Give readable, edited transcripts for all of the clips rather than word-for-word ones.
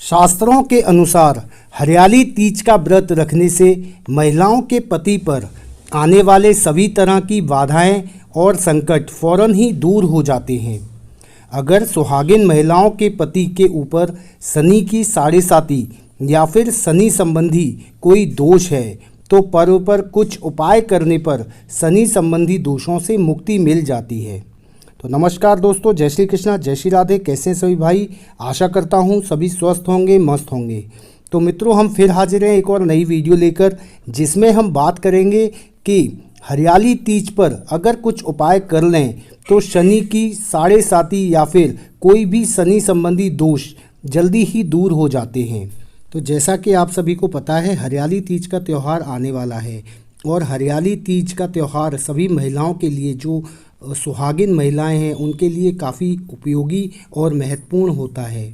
शास्त्रों के अनुसार हरियाली तीज का व्रत रखने से महिलाओं के पति पर आने वाले सभी तरह की बाधाएं और संकट फौरन ही दूर हो जाते हैं। अगर सुहागिन महिलाओं के पति के ऊपर शनि की साढ़े साती या फिर शनि संबंधी कोई दोष है तो पर्व पर कुछ उपाय करने पर शनि संबंधी दोषों से मुक्ति मिल जाती है। तो नमस्कार दोस्तों, जय श्री कृष्णा, जय श्री राधे। कैसे हैं सभी भाई? आशा करता हूं सभी स्वस्थ होंगे, मस्त होंगे। तो मित्रों, हम फिर हाजिर हैं एक और नई वीडियो लेकर, जिसमें हम बात करेंगे कि हरियाली तीज पर अगर कुछ उपाय कर लें तो शनि की साढ़े साती या फिर कोई भी शनि संबंधी दोष जल्दी ही दूर हो जाते हैं। तो जैसा कि आप सभी को पता है, हरियाली तीज का त्यौहार आने वाला है और हरियाली तीज का त्यौहार सभी महिलाओं के लिए, जो सुहागिन महिलाएं हैं, उनके लिए काफ़ी उपयोगी और महत्वपूर्ण होता है।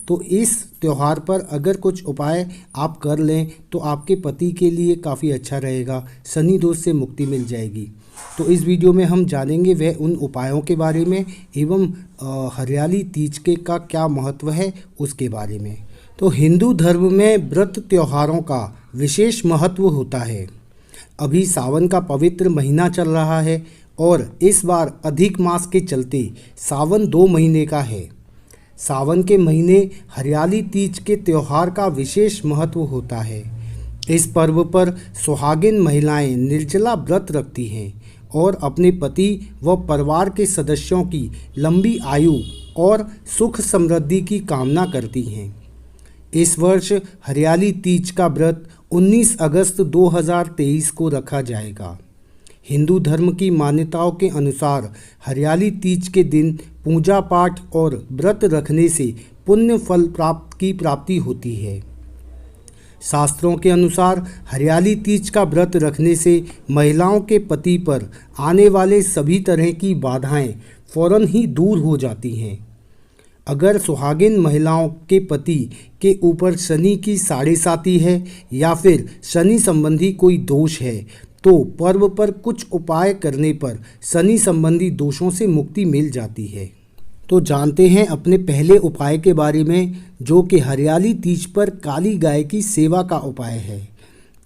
तो इस त्यौहार पर अगर कुछ उपाय आप कर लें तो आपके पति के लिए काफ़ी अच्छा रहेगा, शनि दोष से मुक्ति मिल जाएगी। तो इस वीडियो में हम जानेंगे वह उन उपायों के बारे में एवं हरियाली तीज के का क्या महत्व है उसके बारे में। तो हिंदू धर्म में व्रत त्योहारों का विशेष महत्व होता है। अभी सावन का पवित्र महीना चल रहा है और इस बार अधिक मास के चलते सावन 2 महीने का है। सावन के महीने हरियाली तीज के त्यौहार का विशेष महत्व होता है। इस पर्व पर सुहागिन महिलाएं निर्जला व्रत रखती हैं और अपने पति व परिवार के सदस्यों की लंबी आयु और सुख समृद्धि की कामना करती हैं। इस वर्ष हरियाली तीज का व्रत 19 अगस्त 2023 को रखा जाएगा। हिंदू धर्म की मान्यताओं के अनुसार हरियाली तीज के दिन पूजा पाठ और व्रत रखने से पुण्य फल की प्राप्ति होती है। शास्त्रों के अनुसार हरियाली तीज का व्रत रखने से महिलाओं के पति पर आने वाले सभी तरह की बाधाएं फौरन ही दूर हो जाती हैं। अगर सुहागिन महिलाओं के पति के ऊपर शनि की साढ़े साती है या फिर शनि संबंधी कोई दोष है तो पर्व पर कुछ उपाय करने पर शनि संबंधी दोषों से मुक्ति मिल जाती है। तो जानते हैं अपने पहले उपाय के बारे में, जो कि हरियाली तीज पर काली गाय की सेवा का उपाय है।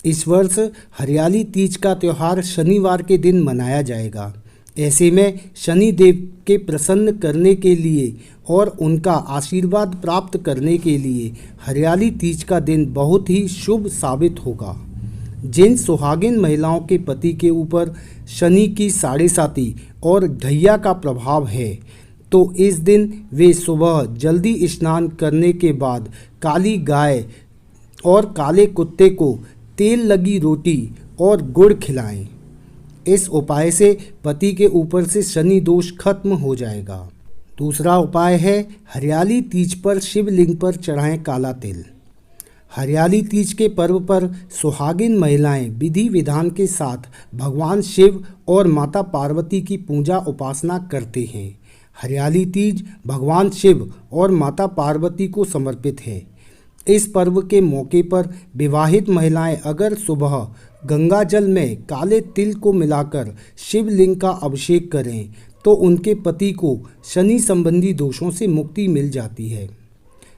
इस वर्ष हरियाली तीज का त्यौहार शनिवार के दिन मनाया जाएगा। ऐसे में शनि देव के प्रसन्न करने के लिए और उनका आशीर्वाद प्राप्त करने के लिए हरियाली तीज का दिन बहुत ही शुभ साबित होगा। जिन सुहागिन महिलाओं के पति के ऊपर शनि की साढ़े साती और ढैया का प्रभाव है तो इस दिन वे सुबह जल्दी स्नान करने के बाद काली गाय और काले कुत्ते को तेल लगी रोटी और गुड़ खिलाएं। इस उपाय से पति के ऊपर से शनि दोष खत्म हो जाएगा। दूसरा उपाय है हरियाली तीज पर शिवलिंग पर चढ़ाएं काला तिल। हरियाली तीज के पर्व पर सुहागिन महिलाएं विधि विधान के साथ भगवान शिव और माता पार्वती की पूजा उपासना करते हैं। हरियाली तीज भगवान शिव और माता पार्वती को समर्पित है। इस पर्व के मौके पर विवाहित महिलाएं अगर सुबह गंगा जल में काले तिल को मिलाकर शिवलिंग का अभिषेक करें तो उनके पति को शनि संबंधी दोषों से मुक्ति मिल जाती है।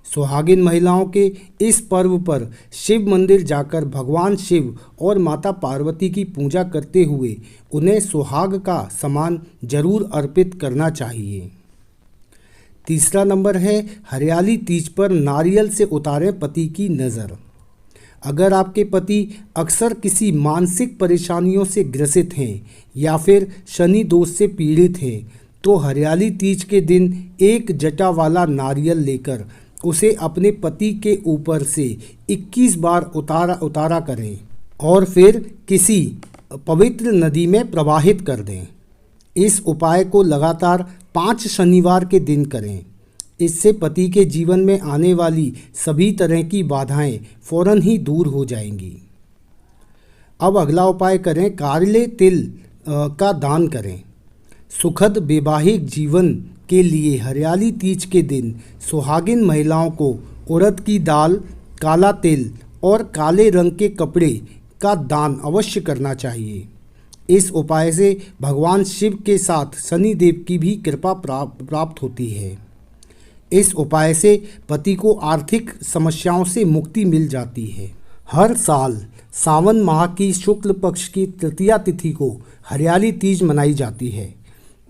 सुहागिन महिलाओं के इस पर्व पर शिव मंदिर जाकर भगवान शिव और माता पार्वती की पूजा करते हुए उन्हें सुहाग का सामान जरूर अर्पित करना चाहिए। तीसरा नंबर है हरियाली तीज पर नारियल से उतारें पति की नज़र। अगर आपके पति अक्सर किसी मानसिक परेशानियों से ग्रसित हैं या फिर शनि दोष से पीड़ित हैं तो हरियाली तीज के दिन एक जटा वाला नारियल लेकर उसे अपने पति के ऊपर से 21 बार उतारा करें और फिर किसी पवित्र नदी में प्रवाहित कर दें। इस उपाय को लगातार 5 शनिवार के दिन करें। इससे पति के जीवन में आने वाली सभी तरह की बाधाएं फौरन ही दूर हो जाएंगी। अब अगला उपाय करें, काले तिल का दान करें। सुखद वैवाहिक जीवन के लिए हरियाली तीज के दिन सुहागिन महिलाओं को उड़द की दाल, काला तिल और काले रंग के कपड़े का दान अवश्य करना चाहिए। इस उपाय से भगवान शिव के साथ शनि देव की भी कृपा प्राप्त होती है। इस उपाय से पति को आर्थिक समस्याओं से मुक्ति मिल जाती है। हर साल सावन माह की शुक्ल पक्ष की तृतीया तिथि को हरियाली तीज मनाई जाती है।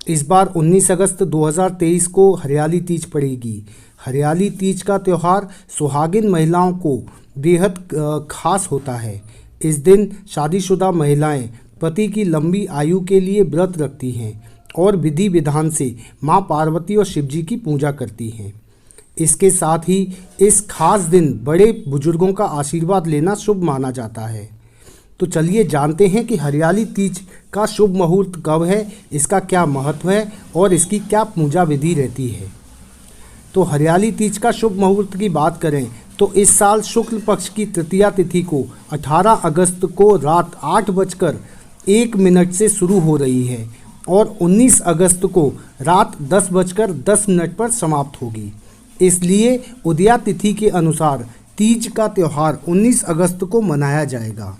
इस बार 19 अगस्त 2023 को हरियाली तीज पड़ेगी। हरियाली तीज का त्यौहार सुहागिन महिलाओं को बेहद खास होता है। इस दिन शादीशुदा महिलाएं पति की लंबी आयु के लिए व्रत रखती हैं और विधि विधान से मां पार्वती और शिवजी की पूजा करती हैं। इसके साथ ही इस खास दिन बड़े बुजुर्गों का आशीर्वाद लेना शुभ माना जाता है। तो चलिए जानते हैं कि हरियाली तीज का शुभ मुहूर्त कब है, इसका क्या महत्व है और इसकी क्या पूजा विधि रहती है। तो हरियाली तीज का शुभ मुहूर्त की बात करें तो इस साल शुक्ल पक्ष की तृतीया तिथि को 18 अगस्त को रात 8:01 से शुरू हो रही है और 19 अगस्त को रात 10:10 पर समाप्त होगी। इसलिए उदया तिथि के अनुसार तीज का त्यौहार 19 अगस्त को मनाया जाएगा।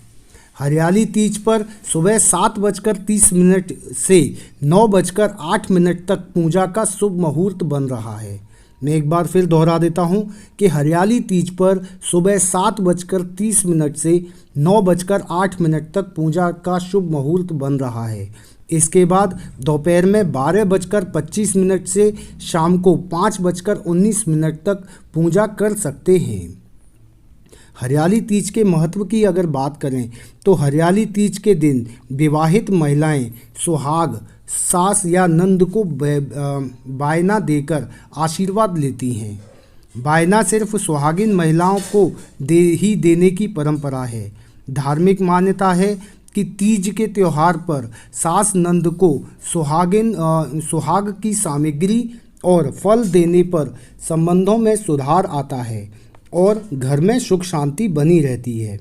हरियाली तीज पर सुबह 7:30 से 9:08 तक पूजा का शुभ मुहूर्त बन रहा है। मैं एक बार फिर दोहरा देता हूं कि हरियाली तीज पर सुबह 7:30 से 9:08 तक पूजा का शुभ मुहूर्त बन रहा है। इसके बाद दोपहर में 12:25 से शाम को 5:19 तक पूजा कर सकते हैं। हरियाली तीज के महत्व की अगर बात करें तो हरियाली तीज के दिन विवाहित महिलाएं सुहाग सास या नंद को बायना देकर आशीर्वाद लेती हैं। बायना सिर्फ सुहागिन महिलाओं को देने की परंपरा है। धार्मिक मान्यता है कि तीज के त्यौहार पर सास नंद को सुहाग की सामग्री और फल देने पर संबंधों में सुधार आता है और घर में सुख शांति बनी रहती है।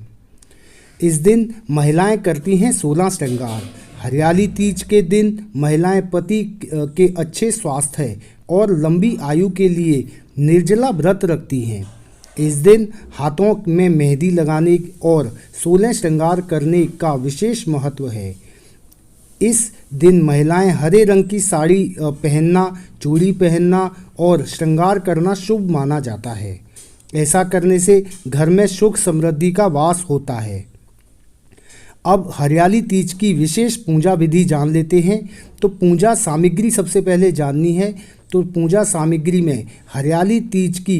इस दिन महिलाएं करती हैं 16 श्रृंगार। हरियाली तीज के दिन महिलाएं पति के अच्छे स्वास्थ्य और लंबी आयु के लिए निर्जला व्रत रखती हैं। इस दिन हाथों में मेहंदी लगाने और 16 श्रृंगार करने का विशेष महत्व है। इस दिन महिलाएं हरे रंग की साड़ी पहनना, चूड़ी पहनना और श्रृंगार करना शुभ माना जाता है। ऐसा करने से घर में सुख समृद्धि का वास होता है। अब हरियाली तीज की विशेष पूजा विधि जान लेते हैं। तो पूजा सामग्री सबसे पहले जाननी है। तो पूजा सामग्री में हरियाली तीज की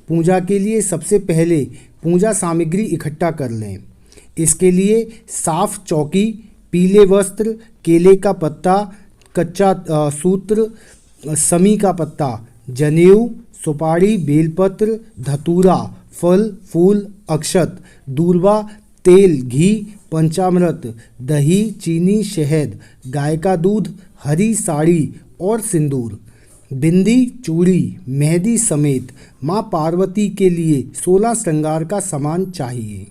पूजा के लिए सबसे पहले पूजा सामग्री इकट्ठा कर लें। इसके लिए साफ चौकी, पीले वस्त्र, केले का पत्ता, कच्चा सूत्र, समी का पत्ता, जनेऊ, सुपारी, बेलपत्र, धतूरा, फल फूल, अक्षत, दूर्वा, तेल, घी, पंचामृत, दही, चीनी, शहद, गाय का दूध, हरी साड़ी और सिंदूर, बिंदी, चूड़ी, मेहंदी समेत माँ पार्वती के लिए 16 श्रृंगार का सामान चाहिए।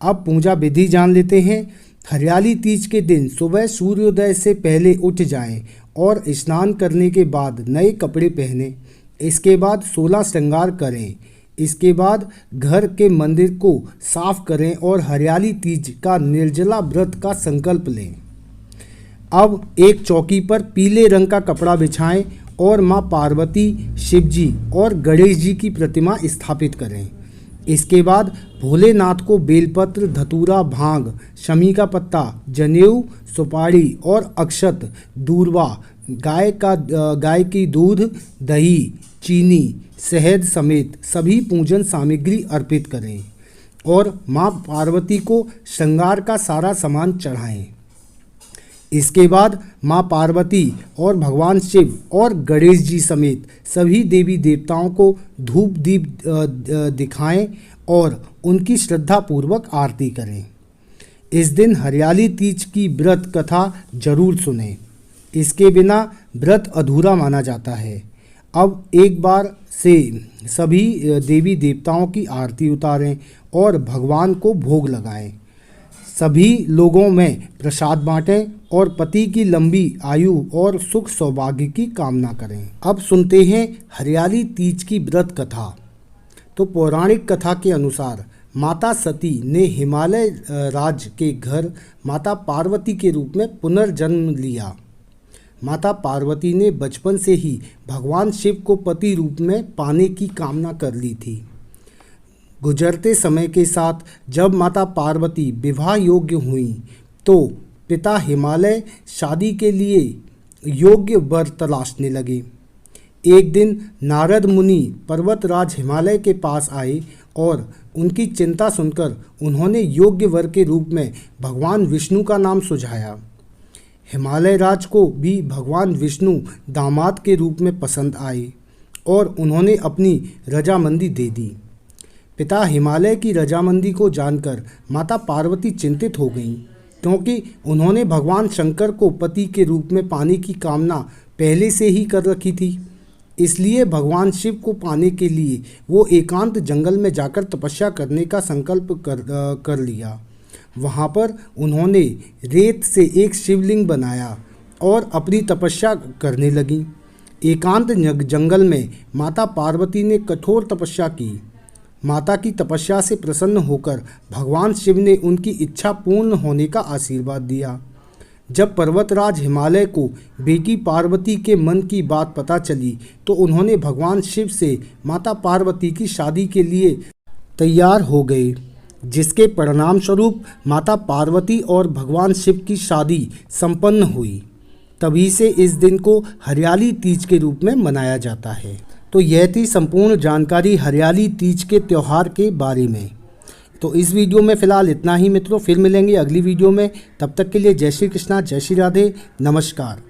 अब पूजा विधि जान लेते हैं। हरियाली तीज के दिन सुबह सूर्योदय से पहले उठ जाएं और स्नान करने के बाद नए कपड़े पहनें। इसके बाद 16 श्रृंगार करें। इसके बाद घर के मंदिर को साफ करें और हरियाली तीज का निर्जला व्रत का संकल्प लें। अब एक चौकी पर पीले रंग का कपड़ा बिछाएं और माँ पार्वती, शिवजी और गणेश जी की प्रतिमा स्थापित करें। इसके बाद भोलेनाथ को बेलपत्र, धतूरा, भांग, शमी का पत्ता, जनेऊ, सुपारी और अक्षत, दूर्वा, गाय की दूध, दही, चीनी, शहद समेत सभी पूजन सामग्री अर्पित करें और माँ पार्वती को श्रृंगार का सारा सामान चढ़ाएं। इसके बाद माँ पार्वती और भगवान शिव और गणेश जी समेत सभी देवी देवताओं को धूप दीप दिखाएं और उनकी श्रद्धापूर्वक आरती करें। इस दिन हरियाली तीज की व्रत कथा जरूर सुनें। इसके बिना व्रत अधूरा माना जाता है। अब एक बार से सभी देवी देवताओं की आरती उतारें और भगवान को भोग लगाएं। सभी लोगों में प्रसाद बांटें और पति की लंबी आयु और सुख सौभाग्य की कामना करें। अब सुनते हैं हरियाली तीज की व्रत कथा। तो पौराणिक कथा के अनुसार माता सती ने हिमालय राज्य के घर माता पार्वती के रूप में पुनर्जन्म लिया। माता पार्वती ने बचपन से ही भगवान शिव को पति रूप में पाने की कामना कर ली थी। गुजरते समय के साथ जब माता पार्वती विवाह योग्य हुई तो पिता हिमालय शादी के लिए योग्य वर तलाशने लगे। एक दिन नारद मुनि पर्वतराज हिमालय के पास आए और उनकी चिंता सुनकर उन्होंने योग्य वर के रूप में भगवान विष्णु का नाम सुझाया। हिमालय राज को भी भगवान विष्णु दामाद के रूप में पसंद आए और उन्होंने अपनी रजामंदी दे दी। पिता हिमालय की रजामंदी को जानकर माता पार्वती चिंतित हो गईं, क्योंकि उन्होंने भगवान शंकर को पति के रूप में पाने की कामना पहले से ही कर रखी थी। इसलिए भगवान शिव को पाने के लिए वो एकांत जंगल में जाकर तपस्या करने का संकल्प कर लिया। वहाँ पर उन्होंने रेत से एक शिवलिंग बनाया और अपनी तपस्या करने लगी। एकांत जंगल में माता पार्वती ने कठोर तपस्या की। माता की तपस्या से प्रसन्न होकर भगवान शिव ने उनकी इच्छा पूर्ण होने का आशीर्वाद दिया। जब पर्वतराज हिमालय को बेटी पार्वती के मन की बात पता चली तो उन्होंने भगवान शिव से माता पार्वती की शादी के लिए तैयार हो गए, जिसके परिणाम स्वरूप माता पार्वती और भगवान शिव की शादी संपन्न हुई। तभी से इस दिन को हरियाली तीज के रूप में मनाया जाता है। तो यह थी संपूर्ण जानकारी हरियाली तीज के त्यौहार के बारे में। तो इस वीडियो में फ़िलहाल इतना ही मित्रों, फिर मिलेंगे अगली वीडियो में। तब तक के लिए जय श्री कृष्णा, जय श्री राधे, नमस्कार।